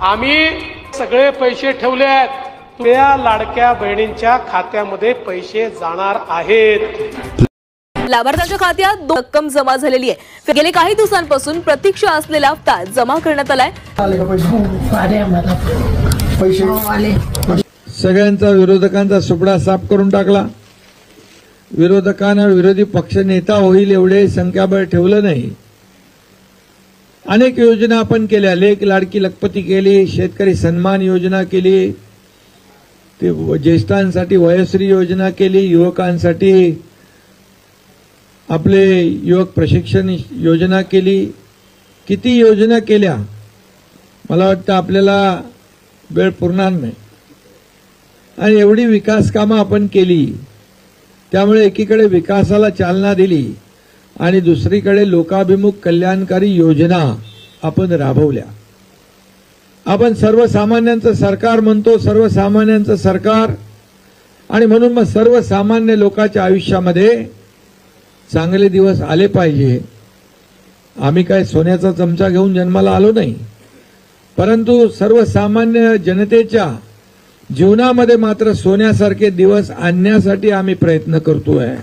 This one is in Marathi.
आम्ही सगळे पैसे ठेवले आहेत, तुझ्या लाडक्या बहिणींच्या खात्यामध्ये पैसे जाणार आहेत। लाभार्थ्यांच्या खात्यात रक्कम जमा झालेली आहे। गेले काही दिवसांपासून प्रतीक्षा असलेला हप्ता जमा करण्यात आलाय। सगळ्यांचा विरोधकांचा सुपडा साफ करून टाकला। विरोधकांना विरोधी पक्ष नेता होईल एवढे संख्याबळ ठेवलं नाही। अनेक योजना आपण केल्या, लेख लाडकी लखपती केली, शेतकरी सन्मान योजना केली, ते ज्येष्ठांसाठी वयश्री योजना केली, युवकांसाठी आपले युवक प्रशिक्षण योजना केली, किती योजना केल्या। मला वाटतं आपल्याला वेळ पुरणार नाही। आणि एवढी विकास कामं आपण केली, त्यामुळे एकीकडे विकासाला चालना दिली आणि दुसरीकडे लोकाभिमुख कल्याणकारी योजना आपण राबवल्या। आपण सर्वसामान्यांचं सरकार म्हणतो, सर्वसामान्यांचं सरकार, आणि म्हणून मग सर्वसामान्य लोकांच्या आयुष्यामध्ये चांगले दिवस आले पाहिजे। आम्ही काय सोन्याचा चमचा घेऊन जन्माला आलो नाही, परंतु सर्वसामान्य जनतेच्या जीवनामध्ये मात्र सोन्यासारखे दिवस आणण्यासाठी आम्ही प्रयत्न करतोय।